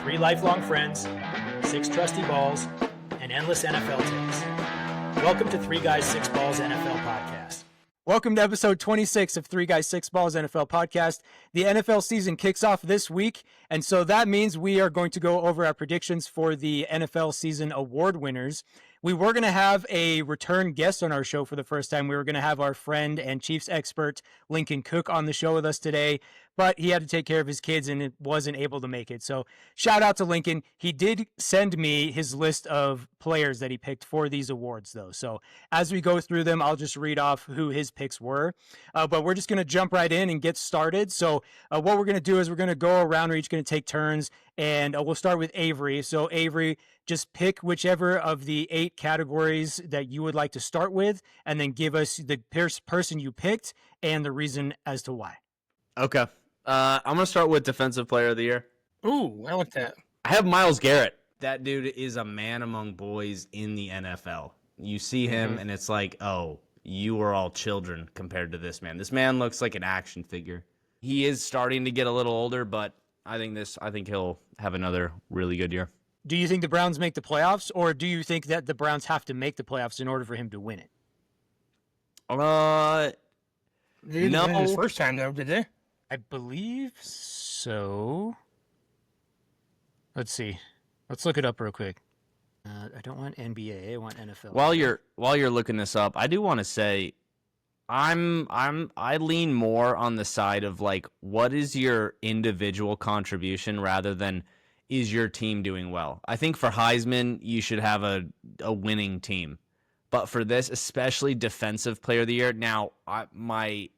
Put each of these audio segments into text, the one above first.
Three lifelong friends, six trusty balls, and endless NFL takes. Welcome to Three Guys, Six Balls NFL Podcast. Welcome to episode 26 of Three Guys, Six Balls NFL Podcast. The NFL season kicks off this week, and so that means we are going to go over our predictions for the NFL season award winners. We were going to have a return guest on our show for the first time. We were going to have our friend and Chiefs expert, Lincoln Cook, on the show with us today, but he had to take care of his kids and wasn't able to make it. So shout out to Lincoln. He did send me his list of players that he picked for these awards, though. So as we go through them, I'll just read off who his picks were. But we're just going to jump right in and get started. So what we're going to do is we're going to go around. We're each going to take turns, and we'll start with Avery. So Avery, just pick whichever of the 8 categories that you would like to start with, and then give us the person you picked and the reason as to why. Okay. I'm going to start with Defensive Player of the Year. Ooh, I like that. I have Myles Garrett. That dude is a man among boys in the NFL. You see him, and it's like, oh, you are all children compared to this man. This man looks like an action figure. He is starting to get a little older, but I think he'll have another really good year. Do you think the Browns make the playoffs, or do you think that the Browns have to make the playoffs in order for him to win it? They didn't win his first time, though, did they? I believe so. Let's see. Let's look it up real quick. I don't want NBA. I want NFL. While you're looking this up, I do want to say, I lean more on the side of like, what is your individual contribution rather than is your team doing well? I think for Heisman, you should have a winning team. But for this, especially Defensive Player of the Year, now my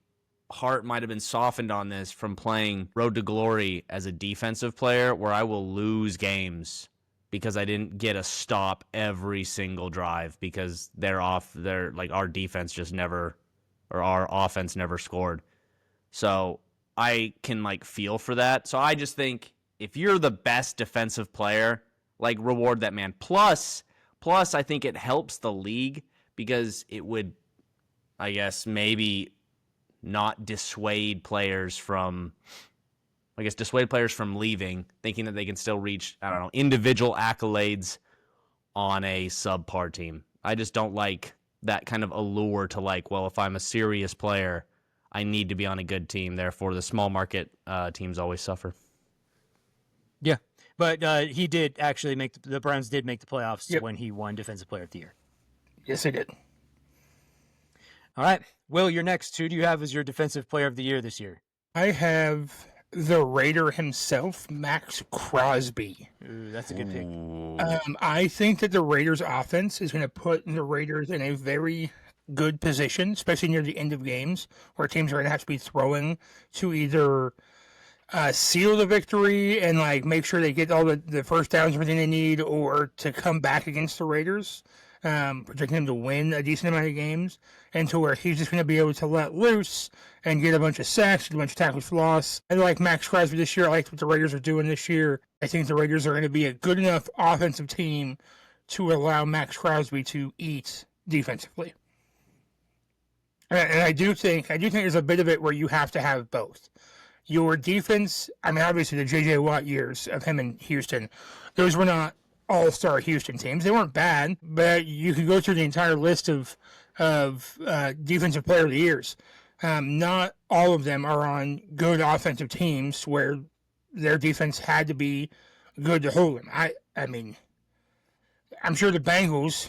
heart might have been softened on this from playing Road to Glory as a defensive player where I will lose games because I didn't get a stop every single drive because our defense just never, or our offense never scored. So I can feel for that. So I just think if you're the best defensive player, reward that man. Plus I think it helps the league because it would, I guess, maybe not dissuade players from leaving, thinking that they can still reach, I don't know, individual accolades on a subpar team. I just don't like that kind of allure to well, if I'm a serious player, I need to be on a good team. Therefore, the small market teams always suffer. Yeah, but he did actually the Browns did make the playoffs when he won Defensive Player of the Year. Yes, they did. All right. Will, you're next. Who do you have as your Defensive Player of the Year this year? I have the Raider himself, Max Crosby. Ooh, that's a good pick. I think that the Raiders' offense is going to put the Raiders in a very good position, especially near the end of games, where teams are going to have to be throwing to either seal the victory and make sure they get all the first downs, everything they need, or to come back against the Raiders, projecting them to win a decent amount of games, and to where he's just going to be able to let loose and get a bunch of sacks, get a bunch of tackles for loss. I like Max Crosby this year. I like what the Raiders are doing this year. I think the Raiders are going to be a good enough offensive team to allow Max Crosby to eat defensively. And I do think there's a bit of it where you have to have both. Your defense, obviously the J.J. Watt years of him in Houston, those were not all-star Houston teams. They weren't bad, but you could go through the entire list of Defensive Player of the Years. Not all of them are on good offensive teams where their defense had to be good to hold them. I'm sure the Bengals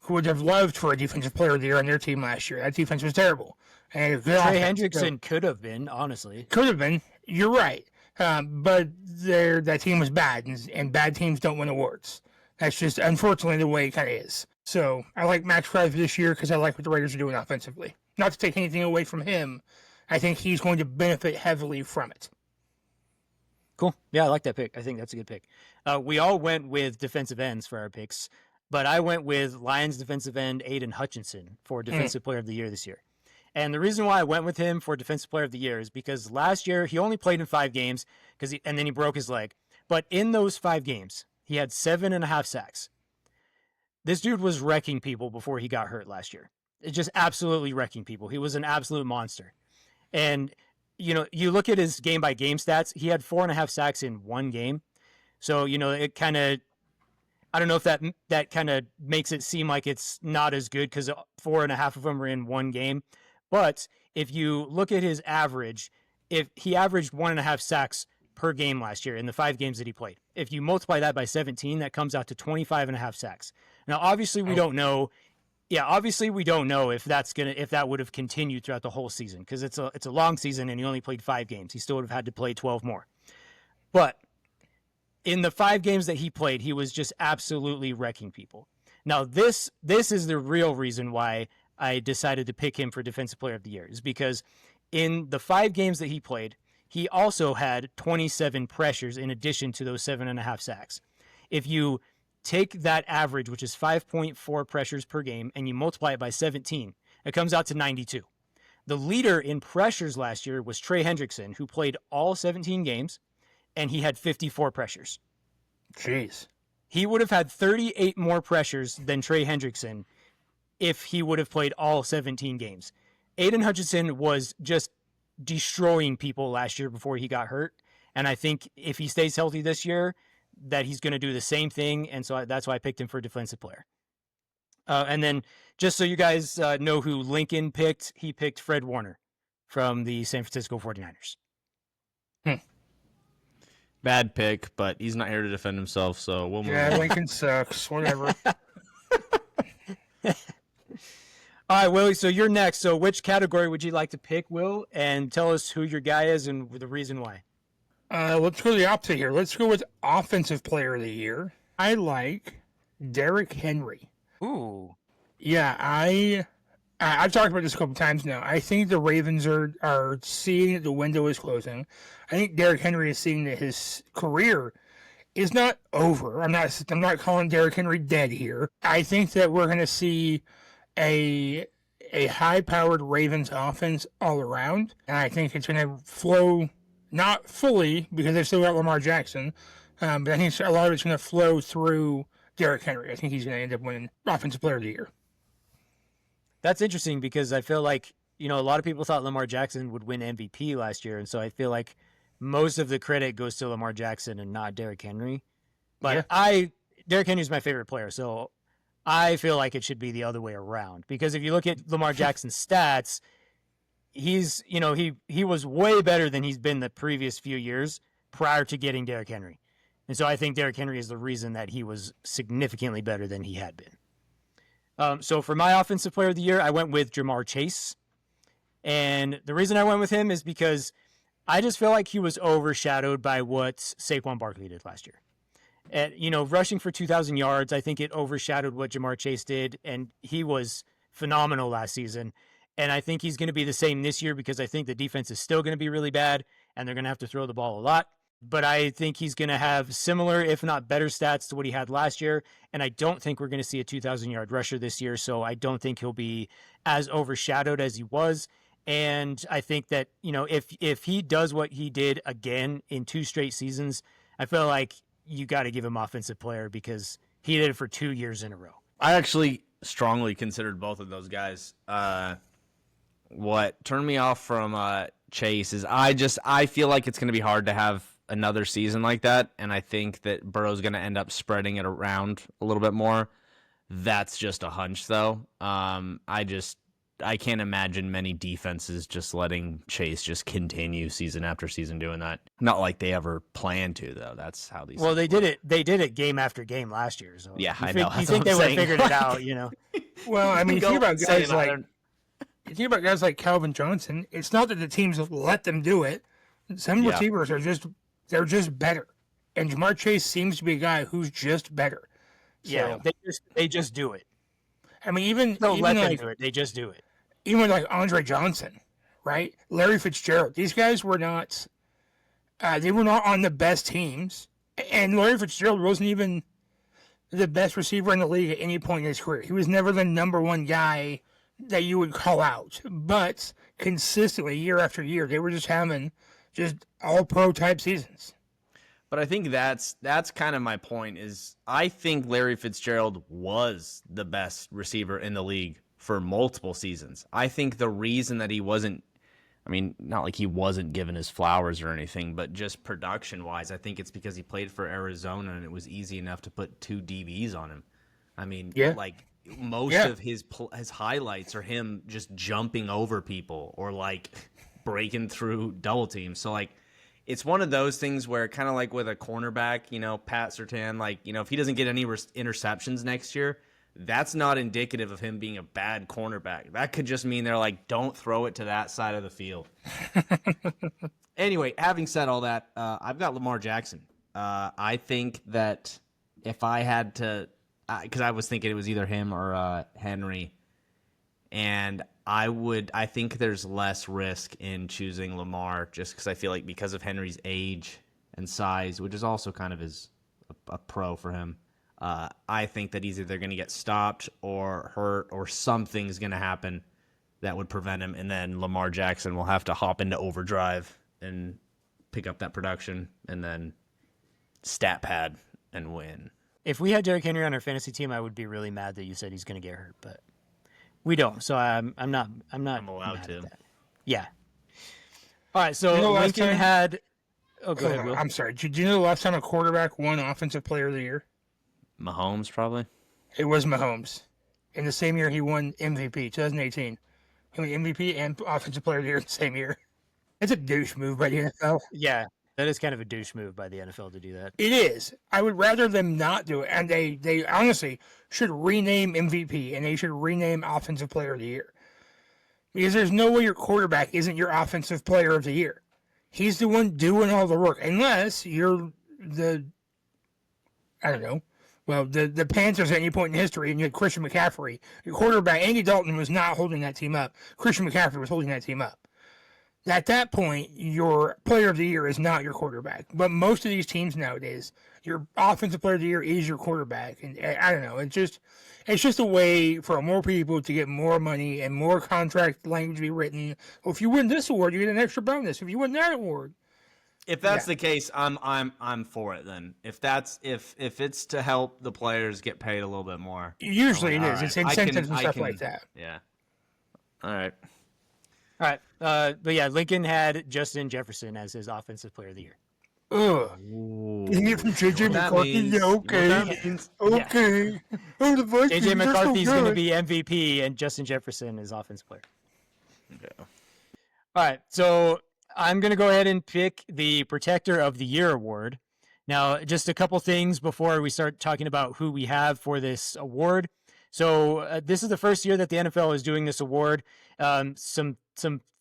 would have loved for a Defensive Player of the Year on their team last year. That defense was terrible. And Trey Hendrickson could have been, honestly. Could have been. You're right. But that team was bad, and bad teams don't win awards. That's just, unfortunately, the way it kind of is. So I like Max Crosby this year because I like what the Raiders are doing offensively. Not to take anything away from him, I think he's going to benefit heavily from it. Cool. Yeah, I like that pick. I think that's a good pick. We all went with defensive ends for our picks, but I went with Lions defensive end Aiden Hutchinson for Defensive Player of the Year this year. And the reason why I went with him for Defensive Player of the Year is because last year he only played in 5 games and then he broke his leg. But in those 5 games, he had 7.5 sacks. This dude was wrecking people before he got hurt last year. It's just absolutely wrecking people. He was an absolute monster. And, you look at his game-by-game stats. He had 4.5 sacks in 1 game. So, it kind of, I don't know if that kind of makes it seem like it's not as good because 4.5 of them are in one game. But if you look at his average, if he averaged 1.5 sacks per game last year in the 5 games that he played, if you multiply that by 17, that comes out to 25.5 sacks. Now, obviously, we don't know. Yeah, obviously, we don't know if that would have continued throughout the whole season because it's a long season and he only played 5 games. He still would have had to play 12 more. But in the 5 games that he played, he was just absolutely wrecking people. Now, this is the real reason why I decided to pick him for Defensive Player of the Year, is because in the 5 games that he played, he also had 27 pressures in addition to those 7.5 sacks. If you take that average, which is 5.4 pressures per game, and you multiply it by 17, it comes out to 92. The leader in pressures last year was Trey Hendrickson, who played all 17 games, and he had 54 pressures. Jeez. He would have had 38 more pressures than Trey Hendrickson if he would have played all 17 games. Aiden Hutchinson was just destroying people last year before he got hurt, and I think if he stays healthy this year, that he's going to do the same thing, and so that's why I picked him for Defensive Player. And then, just so you guys know who Lincoln picked, he picked Fred Warner from the San Francisco 49ers. Bad pick, but he's not here to defend himself, so we'll move Yeah, on. Lincoln sucks. Whatever. All right, Willie, so you're next. So which category would you like to pick, Will? And tell us who your guy is and the reason why. Let's go the opposite here. Let's go with Offensive Player of the Year. I like Derrick Henry. Ooh. Yeah, I've talked about this a couple times now. I think the Ravens are seeing that the window is closing. I think Derrick Henry is seeing that his career is not over. I'm not calling Derrick Henry dead here. I think that we're going to see a high-powered Ravens offense all around, and I think it's going to flow not fully because they've still got Lamar Jackson, but I think a lot of it's going to flow through Derrick Henry. I think he's going to end up winning Offensive Player of the Year. That's interesting because I feel like, a lot of people thought Lamar Jackson would win MVP last year, and so I feel like most of the credit goes to Lamar Jackson and not Derrick Henry. But Yeah. Derrick Henry's my favorite player, so I feel like it should be the other way around. Because if you look at Lamar Jackson's stats, he's, he was way better than he's been the previous few years prior to getting Derrick Henry. And so I think Derrick Henry is the reason that he was significantly better than he had been. So for my Offensive Player of the Year, I went with Jamar Chase. And the reason I went with him is because I just feel like he was overshadowed by what Saquon Barkley did last year. And, rushing for 2,000 yards, I think it overshadowed what Jamar Chase did, and he was phenomenal last season. And I think he's going to be the same this year because I think the defense is still going to be really bad, and they're going to have to throw the ball a lot. But I think he's going to have similar, if not better, stats to what he had last year. And I don't think we're going to see a 2,000-yard rusher this year, so I don't think he'll be as overshadowed as he was. And I think that, if he does what he did again in 2 straight seasons, I feel like you got to give him Offensive Player because he did it for 2 years in a row. I actually strongly considered both of those guys. What turned me off from Chase is I feel like it's going to be hard to have another season like that, and I think that Burrow's going to end up spreading it around a little bit more. That's just a hunch, though. I can't imagine many defenses just letting Chase just continue season after season doing that. Not like they ever plan to, though. That's how these. Well, they did it. They did it game after game last year. So Yeah, I know. You think they would have figured it out? Well, I mean, you Go think about say guys it, I like don't- you think about guys like Calvin Johnson. It's not that the teams let them do it. Some Yeah. receivers are just better, and Jamar Chase seems to be a guy who's just better. Yeah, So, they just do it. I mean, even Don't let them like do it. They just do it. even like Andre Johnson, right? Larry Fitzgerald. These guys were not. They were not on the best teams, and Larry Fitzgerald wasn't even the best receiver in the league at any point in his career. He was never the number one guy that you would call out, but consistently year after year, they were just having all pro type seasons. But I think that's kind of my point is I think Larry Fitzgerald was the best receiver in the league for multiple seasons. I think the reason that he wasn't I mean, not like he wasn't given his flowers or anything, but just production-wise, I think it's because he played for Arizona and it was easy enough to put 2 DBs on him. I mean, Yeah. like most of his highlights are him just jumping over people or like breaking through double teams. So like it's one of those things where kind of like with a cornerback, Pat Surtain, like, if he doesn't get any interceptions next year, that's not indicative of him being a bad cornerback. That could just mean they're like, don't throw it to that side of the field. Anyway, having said all that, I've got Lamar Jackson. I think that if I had to, because I was thinking it was either him or Henry, and I think there's less risk in choosing Lamar just because I feel like because of Henry's age and size, which is also kind of a pro for him. I think that he's either going to get stopped or hurt or something's going to happen that would prevent him. And then Lamar Jackson will have to hop into overdrive and pick up that production and then stat pad and win. If we had Derrick Henry on our fantasy team, I would be really mad that you said he's going to get hurt, but we don't. So I'm not allowed mad to. at that. Yeah. All right. So Lincoln had. Oh, go ahead, Will. I'm sorry. Do you know the last time a quarterback won Offensive Player of the Year? Mahomes, probably. It was Mahomes. In the same year he won MVP, 2018. He won MVP and Offensive Player of the Year in the same year. It's a douche move by the NFL. Yeah, that is kind of a douche move by the NFL to do that. It is. I would rather them not do it. And they honestly should rename MVP and they should rename Offensive Player of the Year. Because there's no way your quarterback isn't your Offensive Player of the Year. He's the one doing all the work. Unless you're the Panthers at any point in history, and you had Christian McCaffrey. Your quarterback, Andy Dalton, was not holding that team up. Christian McCaffrey was holding that team up. At that point, your player of the year is not your quarterback. But most of these teams nowadays, your offensive player of the year is your quarterback. And I don't know. It's just a way for more people to get more money and more contract language to be written. Well, if you win this award, you get an extra bonus. If you win that award. If that's the case, I'm for it then. If it's to help the players get paid a little bit more. Usually it is. Right. It's incentives and stuff like that. Yeah. All right. All right. But yeah, Lincoln had Justin Jefferson as his offensive player of the year. Ugh. Can you from JJ McCarthy? Yeah, okay. Okay. Oh, the Vikings, JJ McCarthy's so going to be MVP and Justin Jefferson is offensive player. Yeah. All right. So I'm going to go ahead and pick the Protector of the Year award. Now, just a couple things before we start talking about who we have for this award. So this is the first year that the NFL is doing this award. Some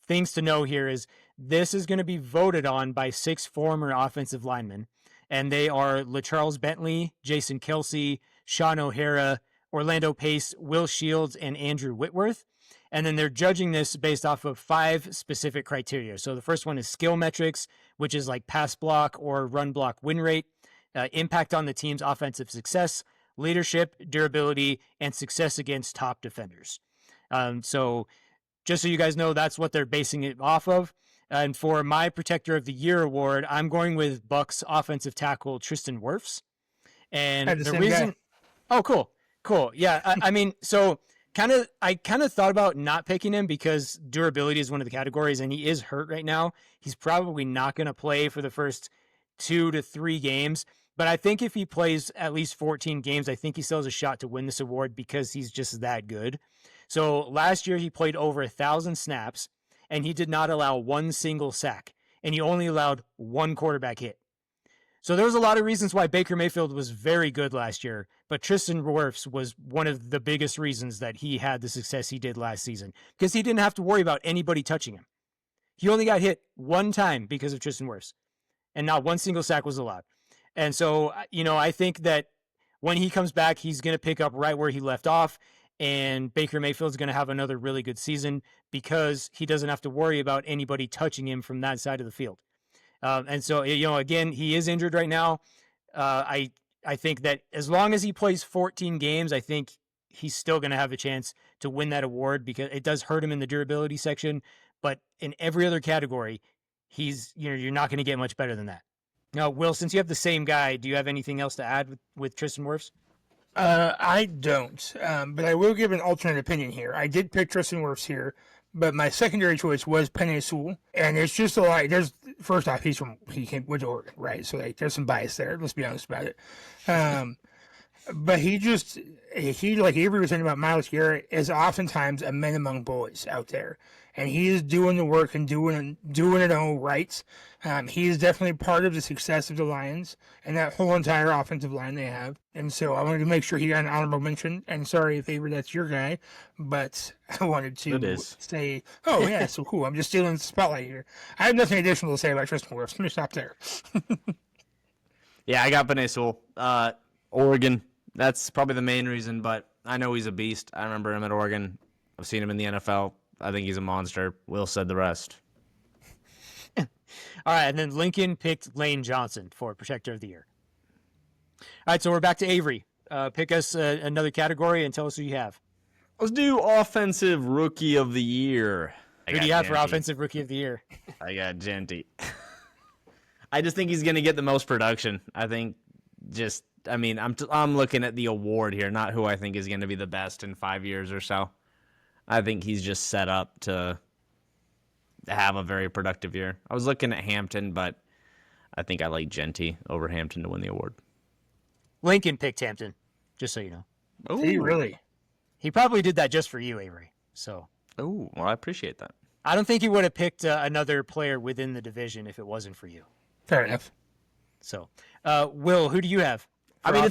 things to know here is this is going to be voted on by 6 former offensive linemen, and they are LaCharles Bentley, Jason Kelsey, Sean O'Hara, Orlando Pace, Will Shields, and Andrew Whitworth. And then they're judging this based off of 5 specific criteria. So the first one is skill metrics, which is like pass block or run block win rate, impact on the team's offensive success, leadership, durability, and success against top defenders. So just so you guys know, that's what they're basing it off of. And for my Protector of the Year award, I'm going with Bucks offensive tackle Tristan Wirfs. And the reason, oh, cool. Yeah, I mean, so I kind of thought about not picking him because durability is one of the categories, and he is hurt right now. He's probably not going to play for the first 2 to 3 games. But I think if he plays at least 14 games, I think he still has a shot to win this award because he's just that good. So last year he played over 1,000 snaps, and he did not allow one single sack, and he only allowed 1 quarterback hit. So there was a lot of reasons why Baker Mayfield was very good last year, but Tristan Wirfs was one of the biggest reasons that he had the success he did last season because he didn't have to worry about anybody touching him. He only got hit 1 time because of Tristan Wirfs, and not 1 single sack was allowed. And so, I think that when he comes back, he's going to pick up right where he left off, and Baker Mayfield's going to have another really good season because he doesn't have to worry about anybody touching him from that side of the field. And so, again, he is injured right now. I think that as long as he plays 14 games, I think he's still going to have a chance to win that award because it does hurt him in the durability section. But in every other category, you're not going to get much better than that. Now, Will, since you have the same guy, do you have anything else to add with Tristan Wirfs? I don't, but I will give an alternate opinion here. I did pick Tristan Wirfs here But my secondary choice was Penei Sewell, and it's just a lot. First off, he went to Oregon, right? So like, there's some bias there. Let's be honest about it. But he like Avery was saying about Myles Garrett is oftentimes a man among boys out there, and he is doing the work and doing it all right. He is definitely part of the success of the Lions and that whole entire offensive line they have. And so I wanted to make sure he got an honorable mention. And sorry if Avery, that's your guy, but I wanted to say, oh yeah, so cool. I'm just stealing the spotlight here. I have nothing additional to say about Tristan Wirfs. Let me stop there. Yeah, I got Penei Sewell. Oregon. That's probably the main reason, but I know he's a beast. I remember him at Oregon. I've seen him in the NFL. I think he's a monster. Will said the rest. All right, and then Lincoln picked Lane Johnson for Protector of the Year. All right, so we're back to Avery. Pick us another category and tell us who you have. Let's do Offensive Rookie of the Year. Who do you have for Offensive Rookie of the Year? I got Genty. I just think he's going to get the most production. I'm looking at the award here, not who I think is going to be the best in 5 years or so. I think he's just set up to have a very productive year. I was looking at Hampton, but I think I like Genty over Hampton to win the award. Lincoln picked Hampton, just so you know. Oh, really? He probably did that just for you, Avery. So. Oh, well, I appreciate that. I don't think he would have picked another player within the division if it wasn't for you. Fair enough. So, Will, who do you have? I mean,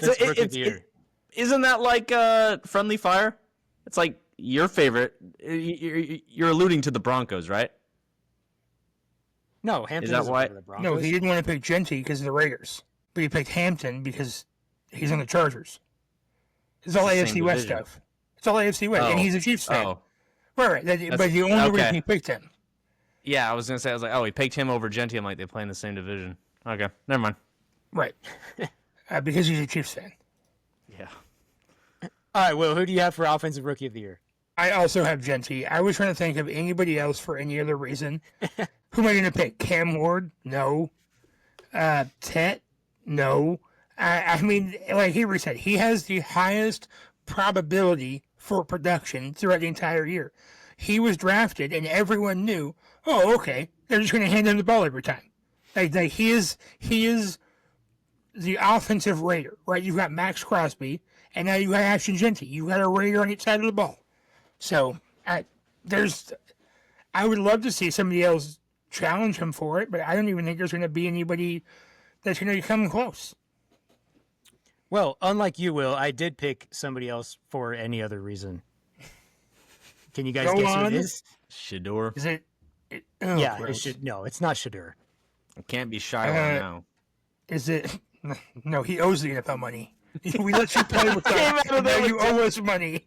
isn't that like friendly fire? It's like your favorite. You're alluding to the Broncos, right? No, Hampton is that why? The Broncos. No, he didn't want to pick Genty because of the Raiders, but he picked Hampton because he's on the Chargers. It's all AFC West stuff. It's all AFC West, and he's a Chiefs fan. Oh. Right. But the only reason he picked him. Yeah, I was gonna say, he picked him over Genty. I'm like, they play in the same division. Okay, never mind. Right. Because he's a Chiefs fan. Yeah. All right, Will, who do you have for Offensive Rookie of the Year? I also have Genty. I was trying to think of anybody else for any other reason. Who am I going to pick? Cam Ward? No. Tet? No. I mean, like Avery said, he has the highest probability for production throughout the entire year. He was drafted, and everyone knew, oh, okay, they're just going to hand him the ball every time. Like he is the offensive Raider, right? You've got Max Crosby, and now you got Ashton Genty. You got a Raider on each side of the ball. So I would love to see somebody else challenge him for it, but I don't even think there's going to be anybody that's going to come close. Well, unlike you, Will, I did pick somebody else for any other reason. Can you guys guess who it is? Shador. Is it? Yeah, no, it's not Shador. It can't be Shiloh now. Is it? No, he owes the NFL money. We let you play with us, and now you owe us money.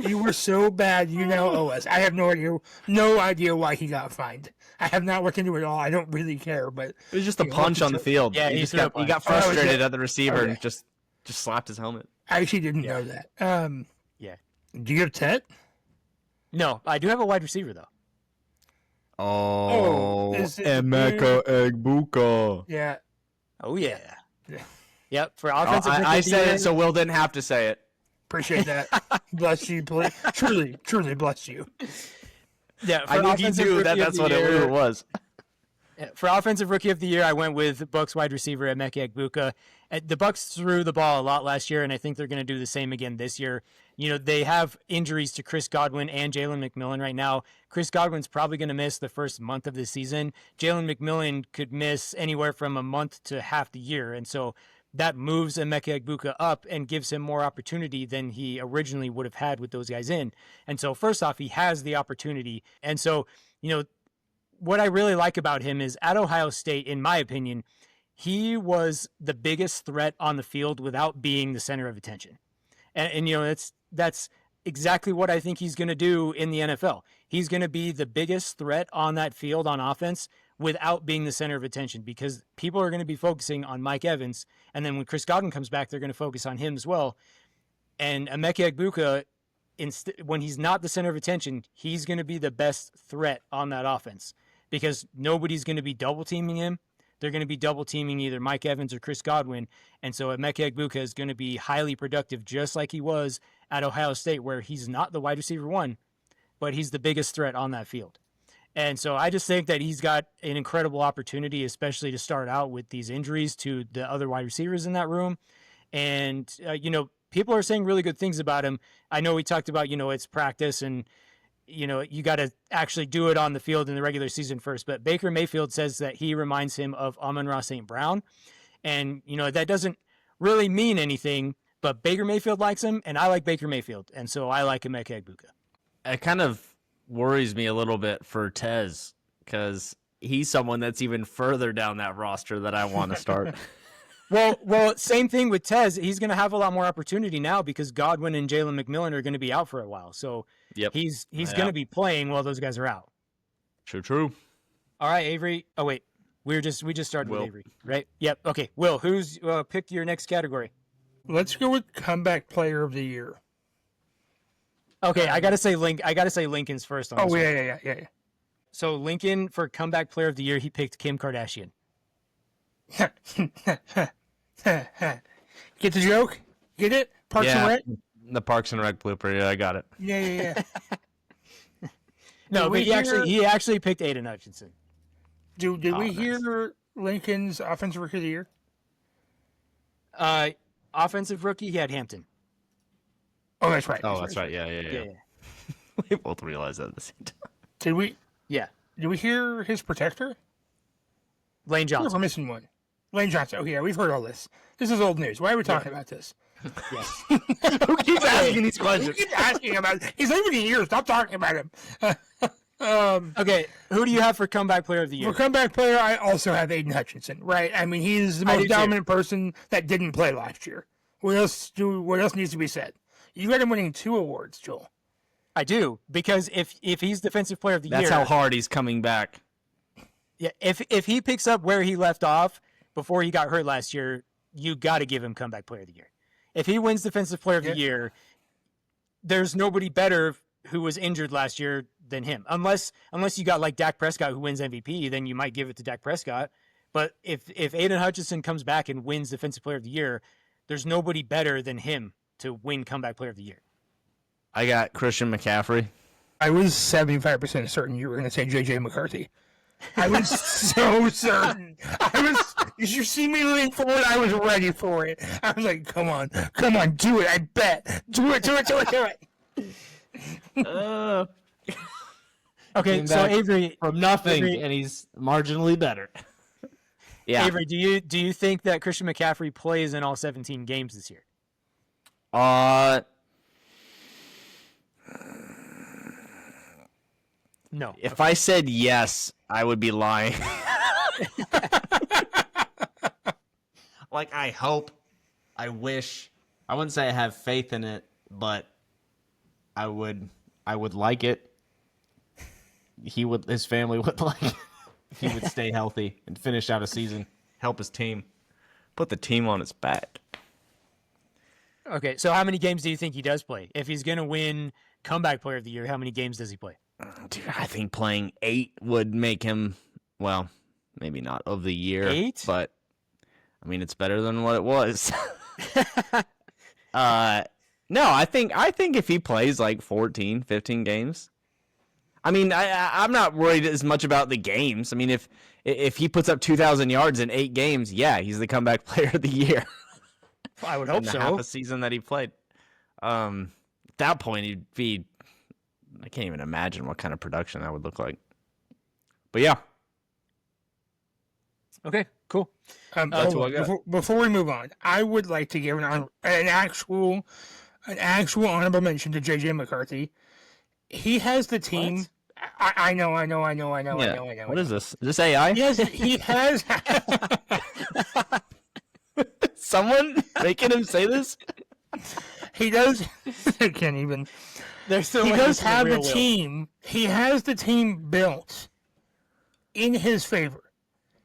You were so bad, you now owe us. I have no idea why he got fined. I have not looked into it at all. I don't really care, but it was just a punch on the field. Yeah, he got frustrated at the receiver and just slapped his helmet. I actually didn't know that. Yeah. Do you have Tet? No, I do have a wide receiver though. Emeka Egbuka. Yeah. Oh yeah. Yep. For offensive, I said it, so Will didn't have to say it. Appreciate that. Bless you. Truly bless you. Yeah, I knew you knew that's what it was. For Offensive Rookie of the Year, I went with Bucs wide receiver Emeka Egbuka. The Bucs threw the ball a lot last year, and I think they're going to do the same again this year. You know, they have injuries to Chris Godwin and Jalen McMillan right now. Chris Godwin's probably going to miss the first month of the season. Jalen McMillan could miss anywhere from a month to half the year, and so that moves Emeka Egbuka up and gives him more opportunity than he originally would have had with those guys in. And so first off, he has the opportunity. And so, you know, what I really like about him is at Ohio State, in my opinion, he was the biggest threat on the field without being the center of attention. And you know, that's exactly what I think he's going to do in the NFL. He's going to be the biggest threat on that field on offense without being the center of attention, because people are going to be focusing on Mike Evans. And then when Chris Godwin comes back, they're going to focus on him as well. And Emeka Egbuka, when he's not the center of attention, he's going to be the best threat on that offense, because nobody's going to be double teaming him. they're going to be double teaming either Mike Evans or Chris Godwin. And so Emeka Egbuka is going to be highly productive, just like he was at Ohio State, where he's not the wide receiver one, but he's the biggest threat on that field. And so I just think that he's got an incredible opportunity, especially to start out with these injuries to the other wide receivers in that room. And, people are saying really good things about him. I know we talked about, it's practice and, you got to actually do it on the field in the regular season first. But Baker Mayfield says that he reminds him of Amon-Ra St. Brown. And, that doesn't really mean anything, but Baker Mayfield likes him, and I like Baker Mayfield. And so I like Emeka Egbuka. It kind of worries me a little bit for Tez because he's someone that's even further down that roster that I want to start. Well, same thing with Tez. He's going to have a lot more opportunity now because Godwin and Jalen McMillan are going to be out for a while. So he's going to be playing while those guys are out. True. All right, Avery. Oh wait, we just started with Avery, right? Yep. Okay. Will, who's picked your next category? Let's go with comeback player of the year. Okay, I gotta say Lincoln's first on this one. Yeah. So Lincoln for comeback player of the year, he picked Kim Kardashian. Get the joke? Get it? Parks and Rec? The Parks and Rec blooper. Yeah, I got it. Yeah. No, but he actually picked Aiden Hutchinson. Did we hear Lincoln's offensive rookie of the year? Offensive rookie, he had Hampton. Oh, that's right. That's right. Yeah. We both realized that at the same time. Did we? Yeah. Did we hear his protector? Lane Johnson. We're missing one. Lane Johnson. Oh, yeah, we've heard all this. This is old news. Why are we talking about this? Yes. Who keeps asking these questions? Who keeps asking about it? He's leaving in years. Stop talking about him. Okay, who do you have for comeback player of the year? For comeback player, I also have Aiden Hutchinson, right? I mean, he's the most dominant person that didn't play last year. What else needs to be said? You got him winning 2 awards, Joel. I do, because if he's defensive player of the year... That's how hard he's coming back. Yeah, if he picks up where he left off before he got hurt last year, you got to give him comeback player of the year. If he wins defensive player of the year, there's nobody better who was injured last year than him. Unless you got like Dak Prescott who wins MVP, then you might give it to Dak Prescott. But if Aiden Hutchinson comes back and wins defensive player of the year, there's nobody better than him to win comeback player of the year. I got Christian McCaffrey. I was 75% certain you were going to say J.J. McCarthy. I was so certain. Did you see me lean forward? I was ready for it. I was like, come on, do it. I bet. Do it. Okay, so Avery, from nothing, and he's marginally better. Yeah. Avery, do you think that Christian McCaffrey plays in all 17 games this year? No. If I said yes, I would be lying. Like, I hope, I wish, I wouldn't say I have faith in it, but I would like it. His family would like it. He would stay healthy and finish out a season, help his team. Put the team on his back. Okay, so how many games do you think he does play? If he's going to win comeback player of the year, how many games does he play? Dude, I think playing 8 would make him, well, maybe not of the year. 8? But, I mean, it's better than what it was. No, I think if he plays like 14, 15 games, I mean, I'm not worried as much about the games. I mean, if he puts up 2,000 yards in 8 games, yeah, he's the comeback player of the year. I would hope so. Half a season that he played. At that point, he'd be, I can't even imagine what kind of production that would look like. But yeah. Okay, cool. That's what I got. Before we move on, I would like to give an actual honorable mention to J.J. McCarthy. He has the team. I know. What is this? Is this AI? Yes, he has. Someone making him say this? He does. I can't even. He does have the team. He has the team built in his favor.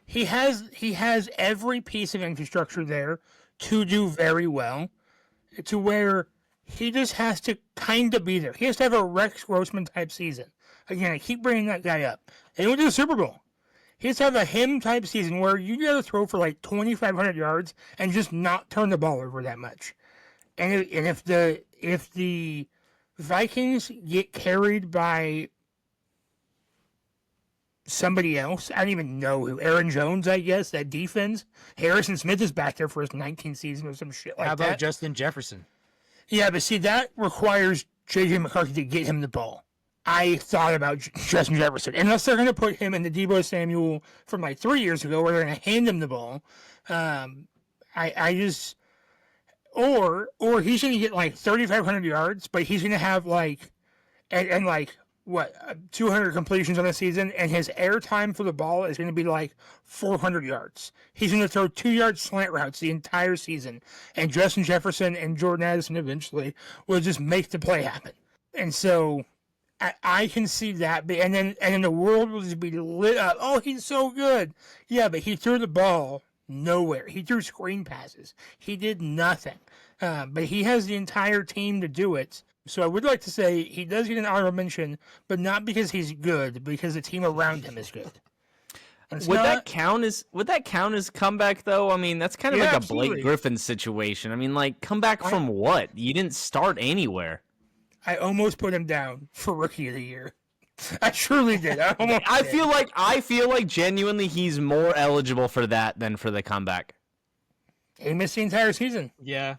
He has every piece of infrastructure there to do very well, to where he just has to kind of be there. He has to have a Rex Grossman type season. Again, I keep bringing that guy up. They went to the Super Bowl. He has to have a him type season where you got to throw for like 2,500 yards and just not turn the ball over that much. And if the Vikings get carried by somebody else, I don't even know who. Aaron Jones, I guess, that defense. Harrison Smith is back there for his 19th season or some shit like that. How about Justin Jefferson? Yeah, but see, that requires J.J. McCarthy to get him the ball. I thought about Justin Jefferson. Unless they're going to put him in the Deebo Samuel from like 3 years ago where they're going to hand him the ball. I just... Or he's going to get like 3,500 yards, but he's going to have like... And like... 200 completions on the season, and his air time for the ball is going to be like 400 yards. He's going to throw 2-yard slant routes the entire season, and Justin Jefferson and Jordan Addison eventually will just make the play happen. And so I can see that, and then the world will just be lit up. Oh, he's so good. Yeah, but he threw the ball nowhere. He threw screen passes. He did nothing. But he has the entire team to do it. So I would like to say he does get an honorable mention, but not because he's good, because the team around him is good. Would that count as comeback though? I mean, that's kind of like absolutely. a Blake Griffin situation. I mean, like comeback from what? You didn't start anywhere. I almost put him down for Rookie of the Year. I truly did. I feel like genuinely he's more eligible for that than for the comeback. He missed the entire season. Yeah.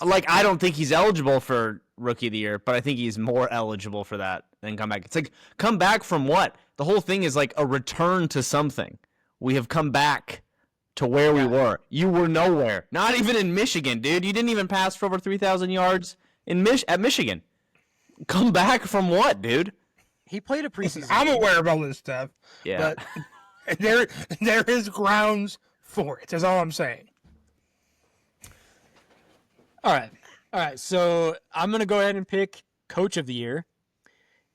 Like, I don't think he's eligible for Rookie of the Year, but I think he's more eligible for that than comeback. It's like, come back from what? The whole thing is like a return to something. We have come back to where we were. You were nowhere. Not even in Michigan, dude. You didn't even pass for over 3,000 yards at Michigan. Come back from what, dude? He played a preseason. I'm aware of all this stuff. Yeah. But there is grounds for it, is all I'm saying. All right. So I'm going to go ahead and pick Coach of the Year.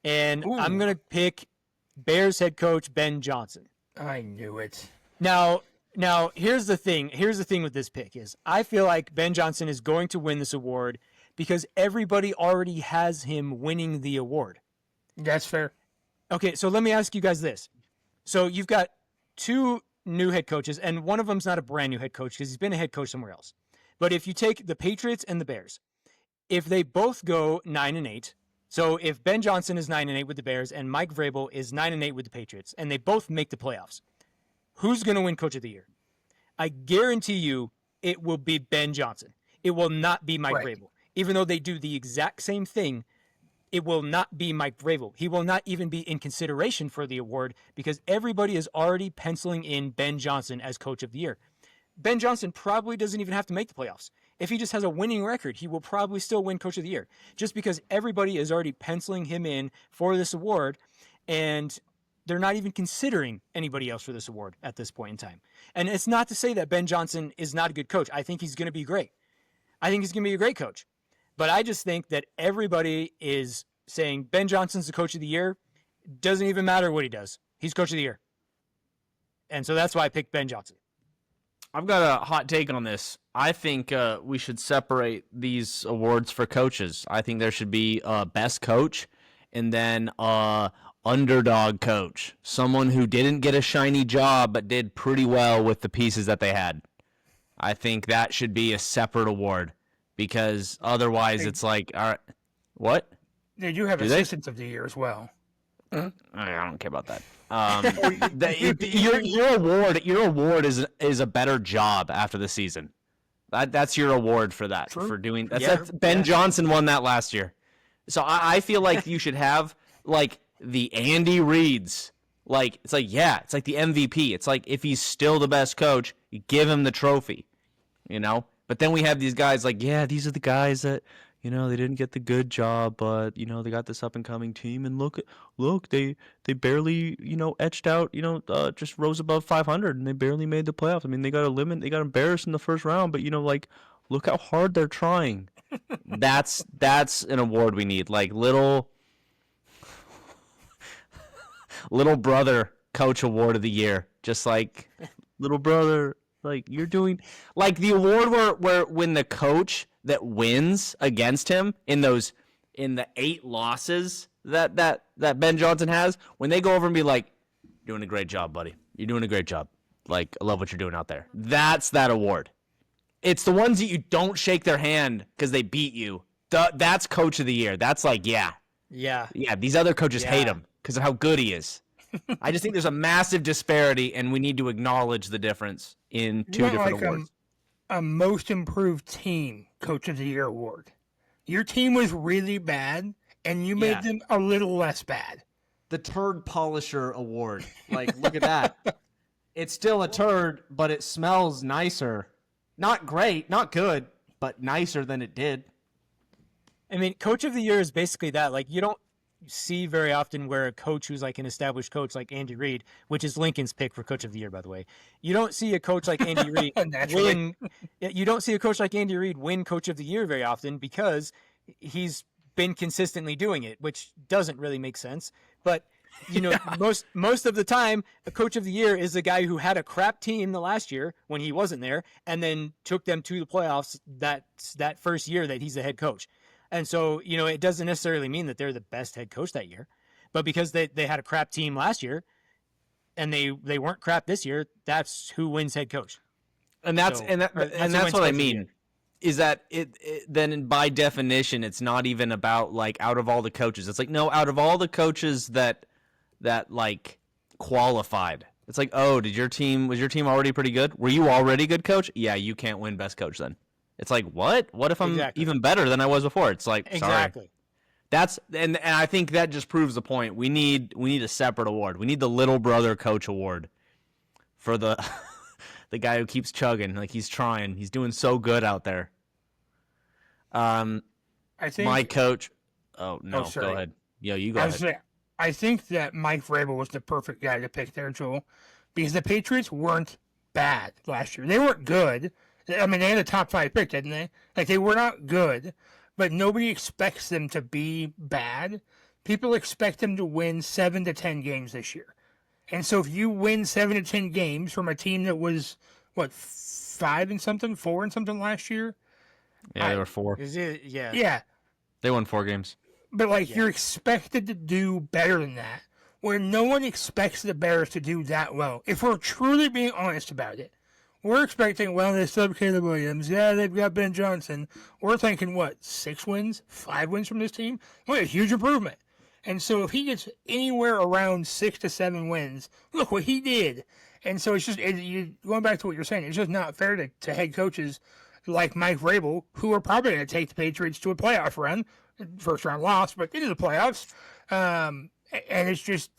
And I'm going to pick Bears head coach Ben Johnson. I knew it. Now, here's the thing. Here's the thing with this pick is I feel like Ben Johnson is going to win this award because everybody already has him winning the award. That's fair. Okay, so let me ask you guys this. So you've got 2 new head coaches, and one of them's not a brand new head coach because he's been a head coach somewhere else. But if you take the Patriots and the Bears, if they both go 9-8, so if Ben Johnson is 9-8 with the Bears and Mike Vrabel is 9-8 with the Patriots, and they both make the playoffs, who's going to win Coach of the Year? I guarantee you it will be Ben Johnson. It will not be Mike Vrabel. Even though they do the exact same thing, it will not be Mike Vrabel. He will not even be in consideration for the award because everybody is already penciling in Ben Johnson as Coach of the Year. Ben Johnson probably doesn't even have to make the playoffs. If he just has a winning record, he will probably still win Coach of the Year just because everybody is already penciling him in for this award, and they're not even considering anybody else for this award at this point in time. And it's not to say that Ben Johnson is not a good coach. I think he's going to be great. I think he's going to be a great coach. But I just think that everybody is saying Ben Johnson's the Coach of the Year. Doesn't even matter what he does. He's Coach of the Year. And so that's why I picked Ben Johnson. I've got a hot take on this. I think we should separate these awards for coaches. I think there should be a best coach and then underdog coach, someone who didn't get a shiny job but did pretty well with the pieces that they had. I think that should be a separate award because otherwise it's like, all right, what? They do have assistants of the year as well. I don't care about that. Your award is a better job after the season. That's your award for that. True. For doing that's Ben Johnson won that last year. So I feel like you should have like the Andy Reids. Like it's like the MVP. It's like if he's still the best coach, you give him the trophy. You know? But then we have these guys like, these are the guys that they didn't get the good job, but they got this up and coming team, and look, they barely etched out, just rose above 500, and they barely made the playoffs. I mean, they got embarrassed in the first round, but look how hard they're trying. That's an award we need, like little brother coach award of the year, just like little brother. Like you're doing, like the award where when the coach that wins against him in the 8 losses that Ben Johnson has, when they go over and be like, doing a great job, buddy. You're doing a great job. Like, I love what you're doing out there. That's that award. It's the ones that you don't shake their hand because they beat you. That's coach of the year. That's like, yeah. These other coaches hate him because of how good he is. I just think there's a massive disparity, and we need to acknowledge the difference in two different awards. A most improved team coach of the year award. Your team was really bad, and you made them a little less bad. The turd polisher award. Like, look at that. It's still a turd, but it smells nicer. Not great, not good, but nicer than it did. I mean, coach of the year is basically that. Like, you don't see very often where a coach who's like an established coach like Andy Reid, which is Lincoln's pick for coach of the year, by the way. You don't see a coach like Andy Reid win. You don't see a coach like Andy Reid win coach of the year very often because he's been consistently doing it, which doesn't really make sense. But you know, most of the time, a coach of the year is a guy who had a crap team the last year when he wasn't there, and then took them to the playoffs that first year that he's the head coach. And so, you know, it doesn't necessarily mean that they're the best head coach that year, but because they had a crap team last year, and they weren't crap this year, that's who wins head coach. And that's what I mean. Is that it? Then by definition, it's not even about like out of all the coaches. It's like no, out of all the coaches that like qualified. It's like, oh, was your team already pretty good? Were you already good coach? Yeah, you can't win best coach then. It's like, what? What if I'm even better than I was before? It's like, exactly. Sorry. That's and I think that just proves the point. We need a separate award. We need the little brother coach award for the the guy who keeps chugging, like he's trying. He's doing so good out there. I think my coach. Oh no, go ahead. Yo, you go ahead. I think that Mike Vrabel was the perfect guy to pick there, Joel, because the Patriots weren't bad last year. They weren't good. I mean, they had a top 5 pick, didn't they? Like, they were not good, but nobody expects them to be bad. People expect them to win 7 to 10 games this year. And so if you win 7 to 10 games from a team that was, 4 and something last year? Yeah, they were 4. Yeah. They won 4 games. But, you're expected to do better than that, where no one expects the Bears to do that well. If we're truly being honest about it, we're expecting, they still have Caleb Williams. Yeah, they've got Ben Johnson. We're thinking, 6 wins, 5 wins from this team? A huge improvement. And so if he gets anywhere around 6 to 7 wins, look what he did. And so it's just, going back to what you're saying, it's just not fair to head coaches like Mike Vrabel, who are probably going to take the Patriots to a playoff run. First round loss, but into the playoffs. And it's just,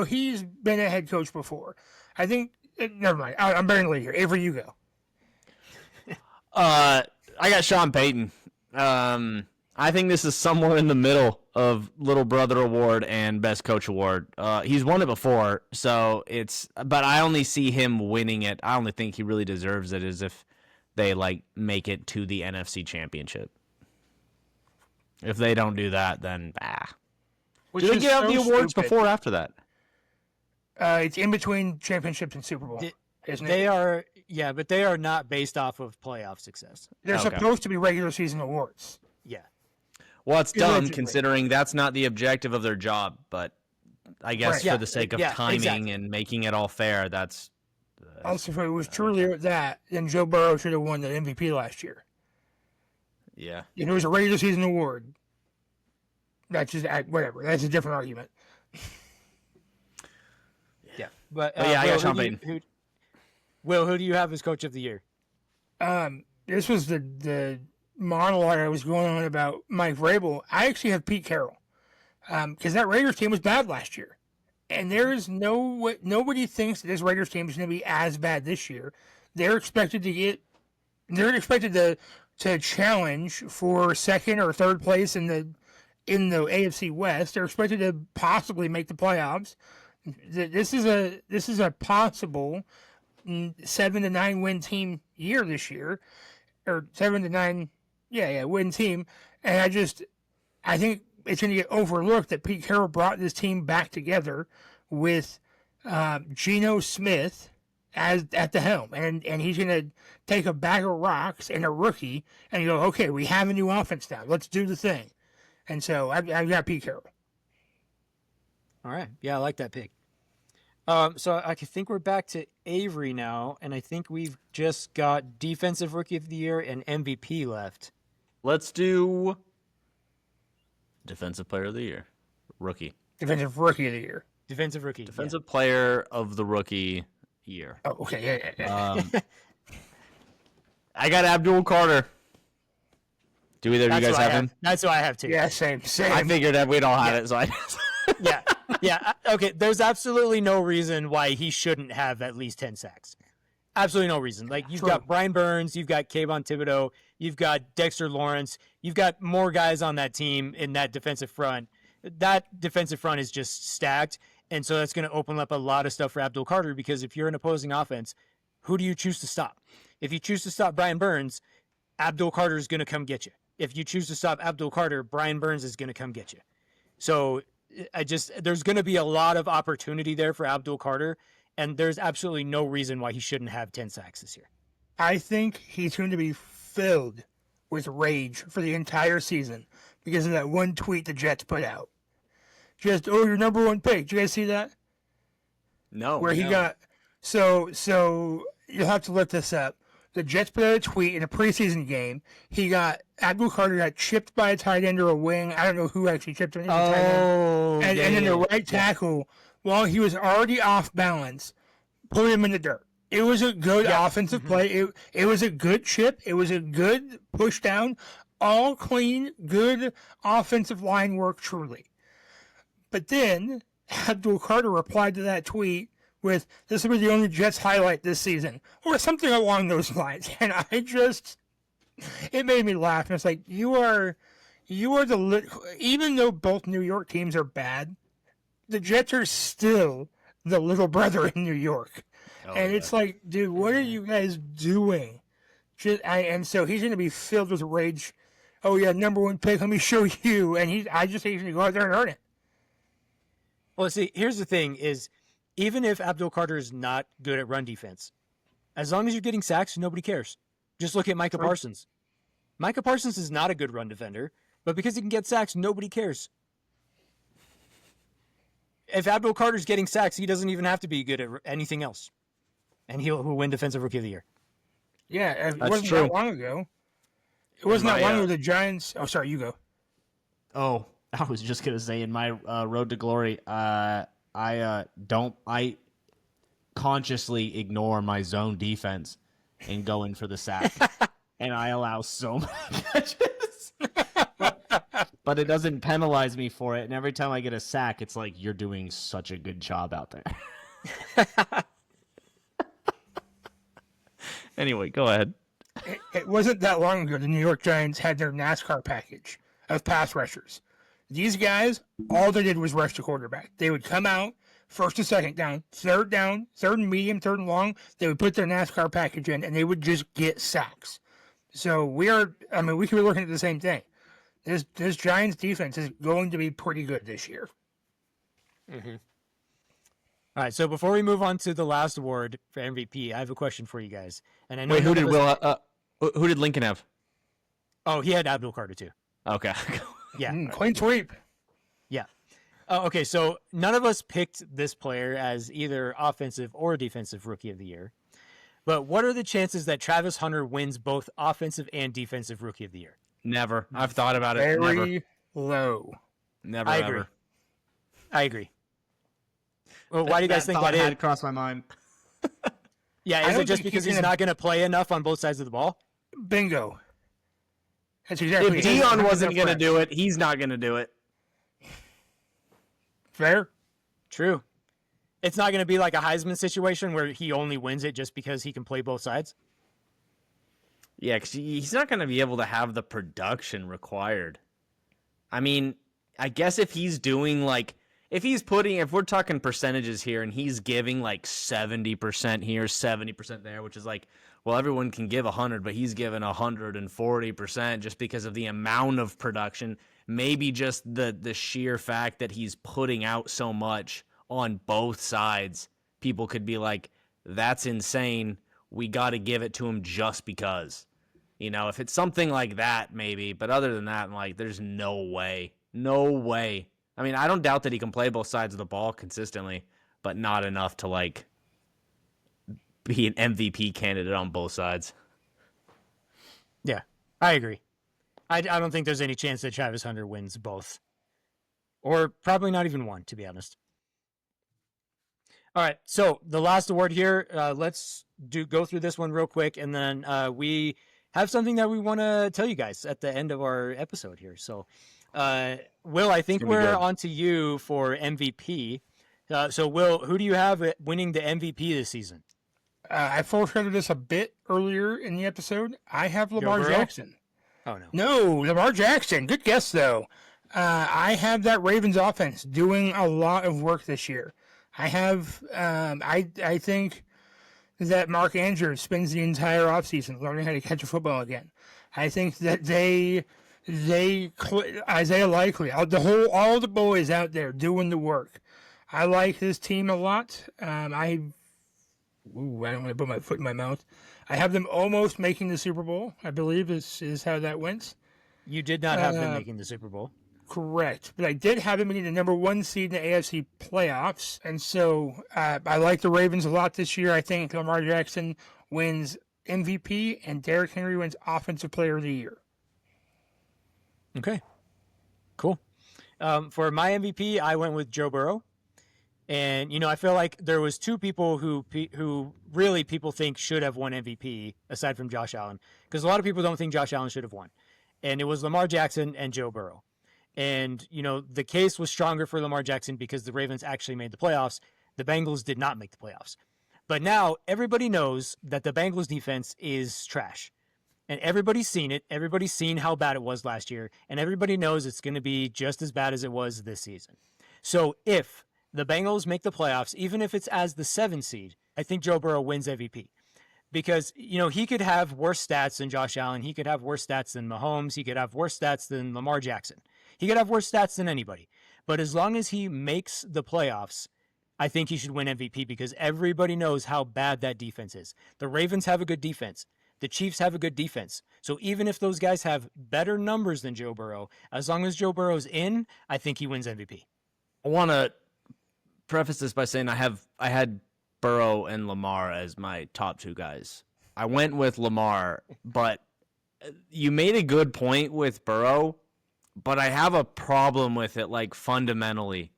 he's been a head coach before. I think, never mind. I'm bearing the lead here. Avery, you go. I got Sean Payton. I think this is somewhere in the middle of Little Brother Award and Best Coach Award. He's won it before, but I only see him winning it. I only think he really deserves it as if they make it to the NFC Championship. If they don't do that, then Do they give out the awards before or after that? It's in between championships and Super Bowl, isn't it? They are, but they are not based off of playoff success. They're supposed to be regular season awards. Yeah. Well, it's dumb considering that's not the objective of their job, but I guess for the sake of timing and making it all fair, that's... Also, if it was truly that, then Joe Burrow should have won the MVP last year. Yeah. If it was a regular season award, that's just whatever. That's a different argument. Yeah, but I got Sean Payton. Will, who do you have as coach of the year? This was the monologue I was going on about Mike Vrabel. I actually have Pete Carroll, because that Raiders team was bad last year, and there is nobody thinks that this Raiders team is going to be as bad this year. They're expected to challenge for second or third place in the AFC West. They're expected to possibly make the playoffs. This is a possible 7 to 9 win team year this year, or 7 to 9, win team. And I think it's going to get overlooked that Pete Carroll brought this team back together with Geno Smith at the helm, and he's going to take a bag of rocks and a rookie and go, okay, we have a new offense now. Let's do the thing. And so I've got Pete Carroll. All right. Yeah, I like that pick. So I think we're back to Avery now, and I think we've just got Defensive Rookie of the Year and MVP left. Let's do Defensive Player of the Year. Rookie. Defensive Rookie of the Year. Defensive Rookie. Defensive Player of the Rookie year. Oh, okay. Yeah. I got Abdul Carter. Do either of you guys have him? That's what I have too. Yeah, same. I figured that we'd all have it, so I Yeah. Okay. There's absolutely no reason why he shouldn't have at least 10 sacks. Absolutely no reason. Like, you've got Brian Burns, you've got Kayvon Thibodeau, you've got Dexter Lawrence, you've got more guys on that team in that defensive front. That defensive front is just stacked, and so that's going to open up a lot of stuff for Abdul Carter, because if you're an opposing offense, who do you choose to stop? If you choose to stop Brian Burns, Abdul Carter is going to come get you. If you choose to stop Abdul Carter, Brian Burns is going to come get you. So there's going to be a lot of opportunity there for Abdul Carter, and there's absolutely no reason why he shouldn't have 10 sacks this year. I think he's going to be filled with rage for the entire season because of that one tweet the Jets put out. Just, your number one pick. Did you guys see that? No. Where he got so you'll have to look this up. The Jets put out a tweet in a preseason game. Abdul Carter got chipped by a tight end or a wing. I don't know who actually chipped him. And then the right tackle, while he was already off balance, put him in the dirt. It was a good offensive play. It was a good chip. It was a good push down. All clean, good offensive line work, truly. But then Abdul Carter replied to that tweet with, "This will be the only Jets highlight this season," or something along those lines. And it made me laugh. And it's like, you are even though both New York teams are bad, the Jets are still the little brother in New York. It's like, dude, what are you guys doing? And so he's going to be filled with rage. Oh yeah, number one pick. Let me show you. And I just think he's going to go out there and earn it. Well, see, here's the thing is, even if Abdul Carter is not good at run defense, as long as you're getting sacks, nobody cares. Just look at Micah Parsons. Micah Parsons is not a good run defender, but because he can get sacks, nobody cares. If Abdul Carter's getting sacks, he doesn't even have to be good at anything else. And he'll win Defensive Rookie of the Year. Yeah, it wasn't that long ago. It wasn't that long ago the Giants... Oh, sorry, you go. Oh, I was just going to say, in my road to glory, I consciously ignore my zone defense and go in for the sack. And I allow so many catches. But it doesn't penalize me for it. And every time I get a sack, it's like, you're doing such a good job out there. Anyway, go ahead. It wasn't that long ago the New York Giants had their NASCAR package of pass rushers. These guys, all they did was rush the quarterback. They would come out, first and second down, third and medium, third and long. They would put their NASCAR package in, and they would just get sacks. So we could be looking at the same thing. This Giants defense is going to be pretty good this year. Mm-hmm. All right, so before we move on to the last award for MVP, I have a question for you guys. And I know who did Lincoln have? Oh, he had Abdul Carter too. Okay. Yeah. Clean sweep. Yeah. Okay, so none of us picked this player as either offensive or defensive Rookie of the Year. But what are the chances that Travis Hunter wins both offensive and defensive Rookie of the Year? Never. I've thought about it. Very low. Never. I agree. Well, why do you guys think that is? Had crossed my mind. Yeah, is it just because he's not going to play enough on both sides of the ball? Bingo. That's exactly. If Dion wasn't going to do it, he's not going to do it. Fair. True. It's not going to be like a Heisman situation where he only wins it just because he can play both sides. Yeah, because he's not going to be able to have the production required. I mean, I guess if he's doing if we're talking percentages here and he's giving like 70% here, 70% there, which is like, well, everyone can give 100, but he's giving 140% just because of the amount of production. Maybe just the sheer fact that he's putting out so much on both sides, people could be like, that's insane. We got to give it to him just because. You know, if it's something like that, maybe. But other than that, I'm like, there's no way. No way. I mean, I don't doubt that he can play both sides of the ball consistently, but not enough to like be an MVP candidate on both sides. Yeah, I agree. I don't think there's any chance that Travis Hunter wins both, or probably not even one, to be honest. All right, so the last award here. Let's go through this one real quick, and then we have something that we want to tell you guys at the end of our episode here. So, Will, I think we're on to you for MVP. So, Will, who do you have winning the MVP this season? I foreshadowed this a bit earlier in the episode. I have Lamar Jackson. Oh, no. No, Lamar Jackson. Good guess, though. I have that Ravens offense doing a lot of work this year. I have, I think that Mark Andrews spends the entire offseason learning how to catch a football again. I think that Isaiah Likely, all the boys out there doing the work. I like this team a lot. I don't want to put my foot in my mouth. I have them almost making the Super Bowl, I believe is how that went. You did not have them making the Super Bowl. Correct. But I did have them getting the number 1 seed in the AFC playoffs. And so I like the Ravens a lot this year. I think Lamar Jackson wins MVP and Derrick Henry wins Offensive Player of the Year. Okay. Cool. For my MVP, I went with Joe Burrow. And, I feel like there was 2 people who really people think should have won MVP aside from Josh Allen. Because a lot of people don't think Josh Allen should have won. And it was Lamar Jackson and Joe Burrow. And, the case was stronger for Lamar Jackson because the Ravens actually made the playoffs. The Bengals did not make the playoffs. But now everybody knows that the Bengals defense is trash. And everybody's seen it. Everybody's seen how bad it was last year. And everybody knows it's going to be just as bad as it was this season. So if the Bengals make the playoffs, even if it's as the 7 seed, I think Joe Burrow wins MVP. Because, he could have worse stats than Josh Allen. He could have worse stats than Mahomes. He could have worse stats than Lamar Jackson. He could have worse stats than anybody. But as long as he makes the playoffs, I think he should win MVP because everybody knows how bad that defense is. The Ravens have a good defense. The Chiefs have a good defense. So even if those guys have better numbers than Joe Burrow, as long as Joe Burrow's in, I think he wins MVP. I want to preface this by saying I had Burrow and Lamar as my top 2 guys. I went with Lamar, but you made a good point with Burrow, but I have a problem with it, like, fundamentally.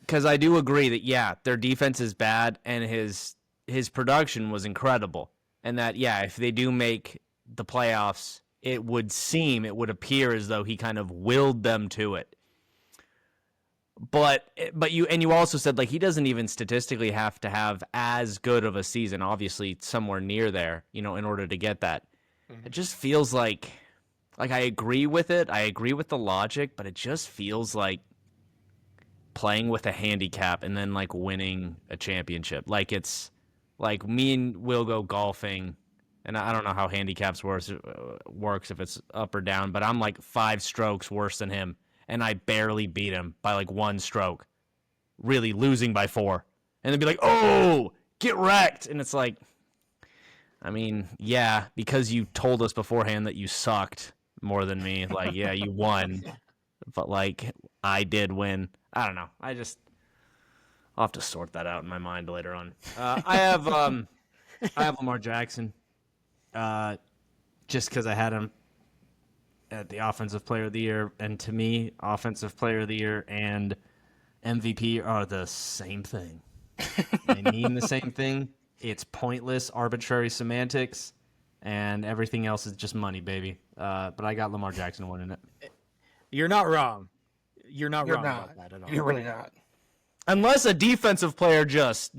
Because I do agree that, yeah, their defense is bad, and his production was incredible. And that, yeah, if they do make the playoffs, it would appear as though he kind of willed them to it. But you also said, like, he doesn't even statistically have to have as good of a season, obviously somewhere near there, in order to get that. Mm-hmm. It just feels like I agree with it. I agree with the logic, but it just feels like playing with a handicap and then, like, winning a championship. Like, it's like me and Will go golfing, and I don't know how handicaps works if it's up or down, but I'm like 5 strokes worse than him. And I barely beat him by like 1 stroke, really losing by 4. And they'd be like, oh, get wrecked. And it's like, I mean, yeah, because you told us beforehand that you sucked more than me. Like, yeah, you won. But like, I did win. I don't know. I'll have to sort that out in my mind later on. I have Lamar Jackson, just because I had him at the Offensive Player of the Year, and to me, Offensive Player of the Year and MVP are the same thing. They mean the same thing. It's pointless, arbitrary semantics, and everything else is just money, baby. But I got Lamar Jackson winning it. You're not wrong. You're not wrong about that at all. You're really not. Unless a defensive player just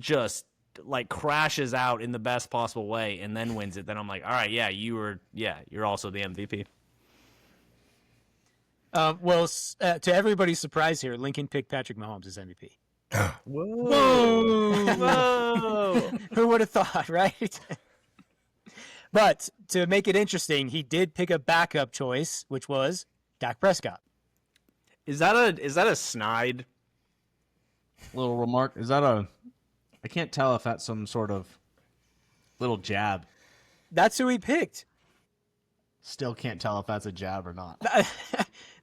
like crashes out in the best possible way and then wins it, then I'm like, all right, yeah, you're also the MVP. Well, to everybody's surprise here, Lincoln picked Patrick Mahomes as MVP. Whoa! Whoa! Who would have thought, right? But to make it interesting, he did pick a backup choice, which was Dak Prescott. Is that a snide? Little remark. I can't tell if that's some sort of little jab. That's who he picked. Still can't tell if that's a jab or not.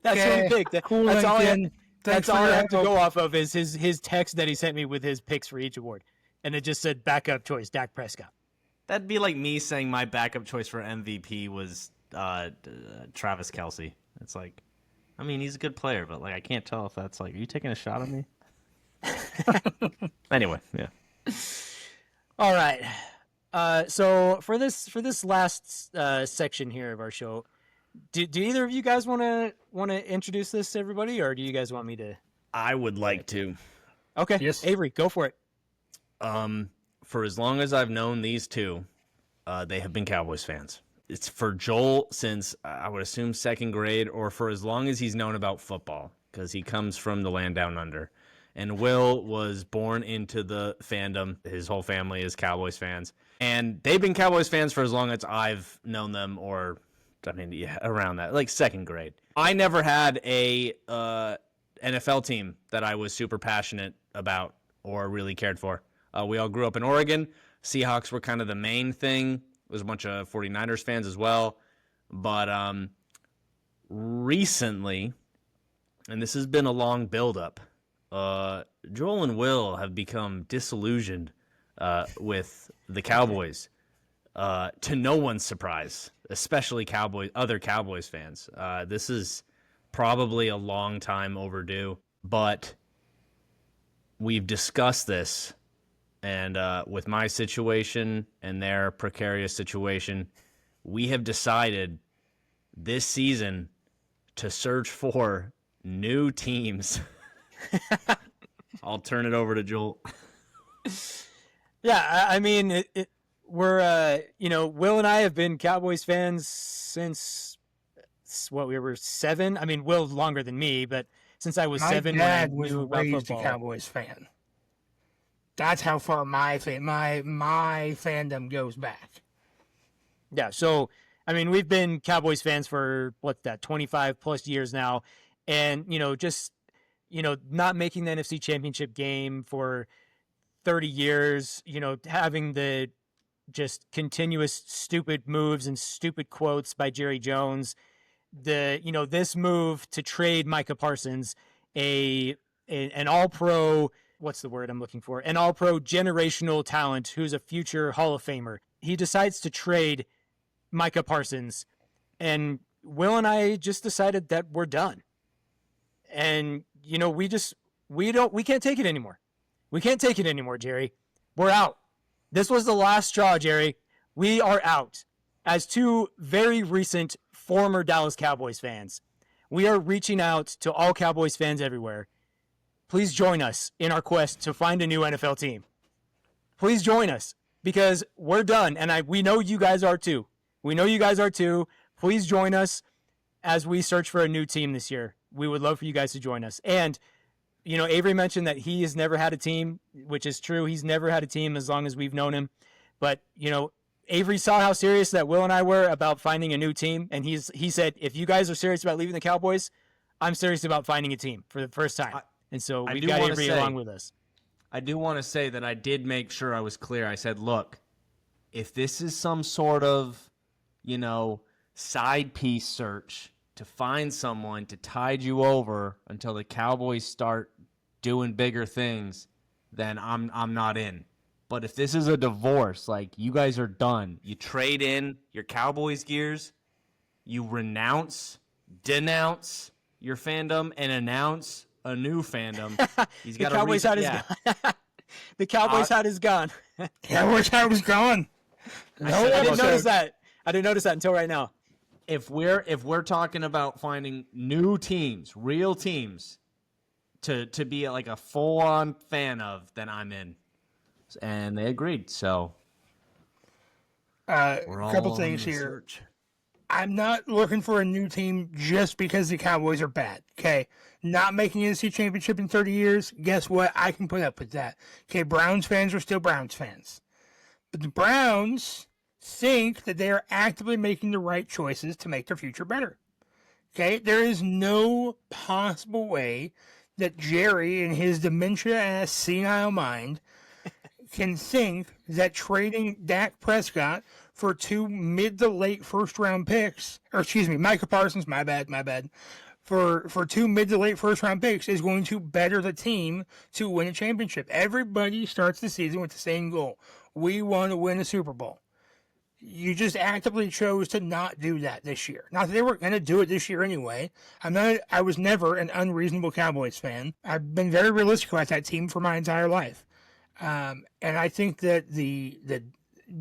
That's who he picked. Cool, that's all I had. That's all I have to go off of is his text that he sent me with his picks for each award. And it just said backup choice, Dak Prescott. That'd be like me saying my backup choice for MVP was Travis Kelce. It's like, I mean, he's a good player, but like I can't tell if that's like, are you taking a shot at me? Anyway, yeah. All right. So for this last section here of our show, do either of you guys want to introduce this to everybody, or do you guys want me to? I would like to. Okay. Yes. Avery, go for it. For as long as I've known these two, they have been Cowboys fans. It's for Joel since I would assume second grade, or for as long as he's known about football, because he comes from the land down under. And Will was born into the fandom. His whole family is Cowboys fans. And they've been Cowboys fans for as long as I've known them, or, I mean, yeah, around that, like second grade. I never had a NFL team that I was super passionate about or really cared for. We all grew up in Oregon. Seahawks were kind of the main thing. There was a bunch of 49ers fans as well. But recently, and this has been a long buildup, Joel and Will have become disillusioned with the Cowboys, to no one's surprise, especially other Cowboys fans. This is probably a long time overdue, but we've discussed this, and with my situation and their precarious situation, we have decided this season to search for new teams. I'll turn it over to Joel. Yeah, I mean, we're Will and I have been Cowboys fans since we were 7. I mean, Will longer than me, but since I was 7, my dad when I was knew about raised a football. Cowboys fan. That's how far my fandom goes back. Yeah, so I mean, we've been Cowboys fans for 25 plus years now, and just not making the NFC Championship game for 30 years, having the just continuous stupid moves and stupid quotes by Jerry Jones, this move to trade Micah Parsons, an all-pro, what's the word I'm looking for? An all-pro generational talent who's a future Hall of Famer. He decides to trade Micah Parsons, and Will and I just decided that we're done. And we can't take it anymore. We can't take it anymore, Jerry. We're out. This was the last straw, Jerry. We are out. As two very recent former Dallas Cowboys fans, we are reaching out to all Cowboys fans everywhere. Please join us in our quest to find a new NFL team. Please join us, because we're done, and we know you guys are too. We know you guys are too. Please join us as we search for a new team this year. We would love for you guys to join us. And, Avery mentioned that he has never had a team, which is true. He's never had a team as long as we've known him. But, Avery saw how serious that Will and I were about finding a new team. And he said, if you guys are serious about leaving the Cowboys, I'm serious about finding a team for the first time. And so we got Avery along with us. I do want to say that I did make sure I was clear. I said, look, if this is some sort of, side piece search to find someone to tide you over until the Cowboys start doing bigger things, then I'm not in. But if this is a divorce, like you guys are done, you trade in your Cowboys gears, you denounce your fandom and announce a new fandom. He's got the Cowboys hat is gone. The Cowboys hat is gone. Cowboys hat was gone. I didn't notice that. I didn't notice that until right now. If we're talking about finding new teams, real teams, to be like a full-on fan of, then I'm in. And they agreed. So a couple things here. Search. I'm not looking for a new team just because the Cowboys are bad. Okay, not making an NFC Championship in 30 years. Guess what? I can put up with that. Okay, Browns fans are still Browns fans, but the Browns think that they are actively making the right choices to make their future better. Okay, there is no possible way that Jerry, in his dementia-ass senile mind, can think that trading Dak Prescott for 2 mid to late first-round picks, or excuse me, Micah Parsons, my bad, for 2 mid to late first round picks is going to better the team to win a championship. Everybody starts the season with the same goal. We want to win a Super Bowl. You just actively chose to not do that this year. Not that they were going to do it this year anyway. I was never an unreasonable Cowboys fan. I've been very realistic about that team for my entire life. And I think that the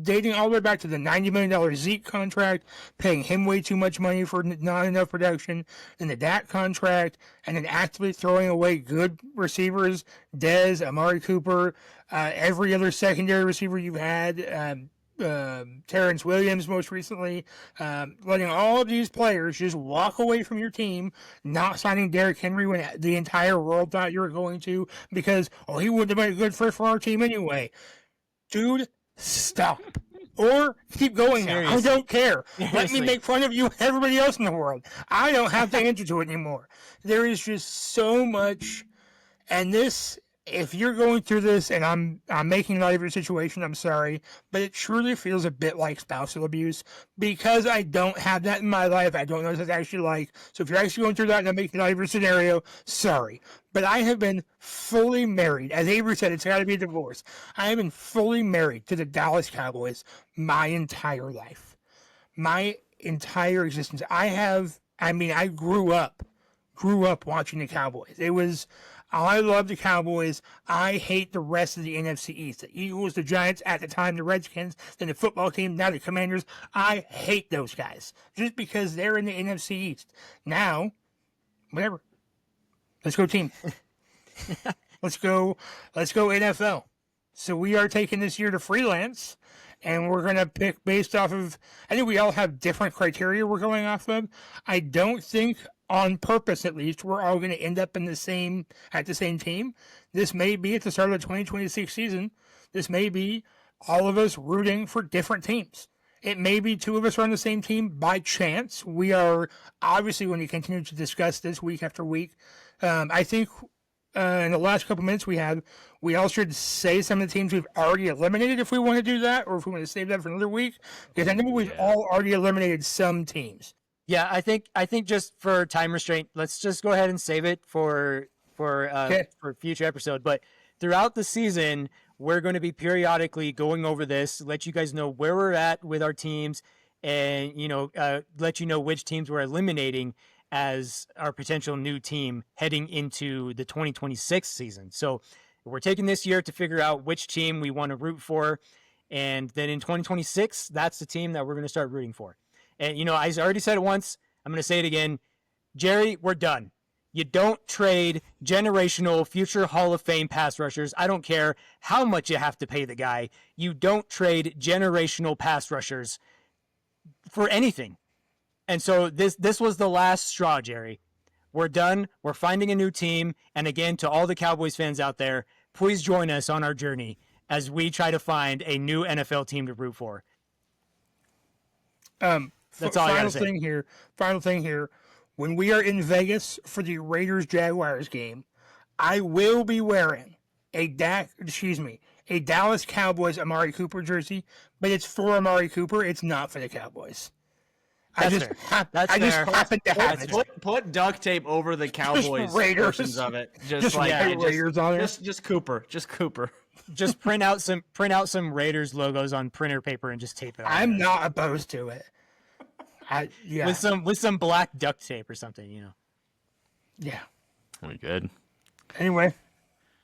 dating all the way back to the $90 million Zeke contract, paying him way too much money for not enough production, then the Dak contract, and then actively throwing away good receivers, Dez, Amari Cooper, every other secondary receiver you've had, Terrence Williams most recently, letting all of these players just walk away from your team, not signing Derrick Henry when the entire world thought you were going to, because, he wouldn't have been a good fit for our team anyway. Dude, stop. Or keep going now. I don't care. Seriously. Let me make fun of you and everybody else in the world. I don't have to answer to it anymore. There is just so much. And this, if you're going through this, and I'm making light of your situation, I'm sorry, but it truly feels a bit like spousal abuse because I don't have that in my life. I don't know what that's actually like. So if you're actually going through that and I'm making light of your scenario, sorry. But I have been fully married. As Avery said, it's got to be a divorce. I have been fully married to the Dallas Cowboys my entire life. My entire existence. I grew up watching the Cowboys. I love the Cowboys. I hate the rest of the NFC East. The Eagles, the Giants, at the time the Redskins, then the football team, now the Commanders. I hate those guys just because they're in the NFC East. Now, whatever. Let's go team. Let's go NFL. So we are taking this year to freelance, and we're going to pick based off of, I think we all have different criteria we're going off of. I don't think, on purpose at least, we're all going to end up at the same team. This may be at the start of the 2026 season. This may be all of us rooting for different teams. It may be 2 of us are on the same team by chance. We are obviously going to continue to discuss this week after week. I think in the last couple minutes we all should say some of the teams we've already eliminated if we want to do that, or if we want to save that for another week, because I know we've all already eliminated some teams. Yeah, I think just for time restraint, let's just go ahead and save it for future episode. But throughout the season, we're going to be periodically going over this, let you guys know where we're at with our teams, and let you know which teams we're eliminating as our potential new team heading into the 2026 season. So we're taking this year to figure out which team we want to root for, and then in 2026, that's the team that we're going to start rooting for. And, I already said it once. I'm going to say it again. Jerry, we're done. You don't trade generational future Hall of Fame pass rushers. I don't care how much you have to pay the guy. You don't trade generational pass rushers for anything. And so this was the last straw, Jerry. We're done. We're finding a new team. And again, to all the Cowboys fans out there, please join us on our journey as we try to find a new NFL team to root for. That's all I gotta say. Final thing here. When we are in Vegas for the Raiders-Jaguars game, I will be wearing a Dallas Cowboys Amari Cooper jersey, but it's for Amari Cooper. It's not for the Cowboys. I just happen to have it. Put duct tape over the Cowboys Raiders. portions of it. Raiders on there. Just Cooper. Just print out some Raiders logos on printer paper and just tape it on. I'm not opposed to it. With some black duct tape or something, Yeah. Very good. Anyway.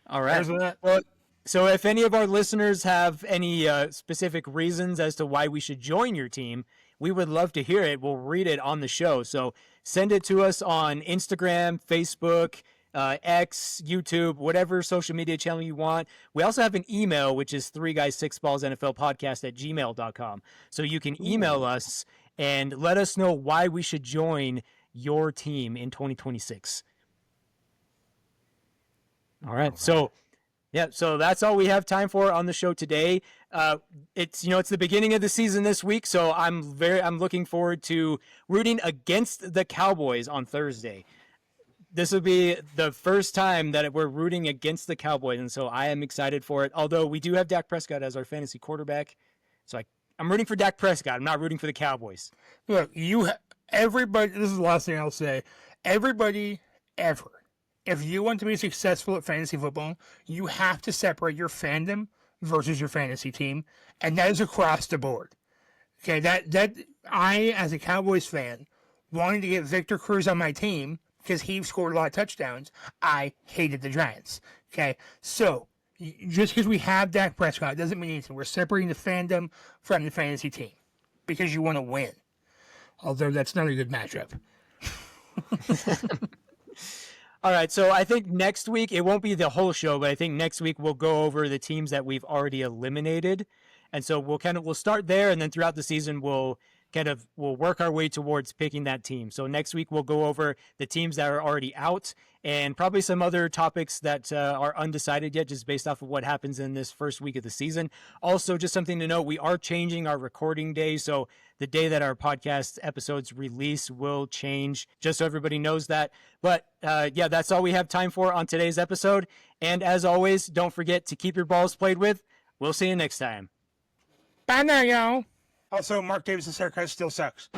All right. Well, so if any of our listeners have any specific reasons as to why we should join your team, we would love to hear it. We'll read it on the show. So send it to us on Instagram, Facebook, X, YouTube, whatever social media channel you want. We also have an email, which is 3guys6ballsnflpodcast@gmail.com. So you can email us and let us know why we should join your team in 2026. All right. So that's all we have time for on the show today. It's the beginning of the season this week, so I'm looking forward to rooting against the Cowboys on Thursday. This will be the first time that we're rooting against the Cowboys, and so I am excited for it. Although we do have Dak Prescott as our fantasy quarterback, so I'm rooting for Dak Prescott. I'm not rooting for the Cowboys. Look, everybody. This is the last thing I'll say. Everybody, ever, if you want to be successful at fantasy football, you have to separate your fandom versus your fantasy team, and that is across the board. Okay, that I, as a Cowboys fan, wanting to get Victor Cruz on my team because he scored a lot of touchdowns, I hated the Giants. Okay, so just because we have Dak Prescott doesn't mean anything. We're separating the fandom from the fantasy team because you want to win. Although that's not a good matchup. All right, so I think next week, it won't be the whole show, but I think next week we'll go over the teams that we've already eliminated. And so we'll start there, and then throughout the season we'll work our way towards picking that team. So next week we'll go over the teams that are already out and probably some other topics that are undecided yet, just based off of what happens in this first week of the season. Also, just something to note, we are changing our recording day. So the day that our podcast episodes release will change, just so everybody knows that. But yeah, that's all we have time for on today's episode. And as always, don't forget to keep your balls played with. We'll see you next time. Bye now, y'all. Also, Mark Davis' haircut still sucks.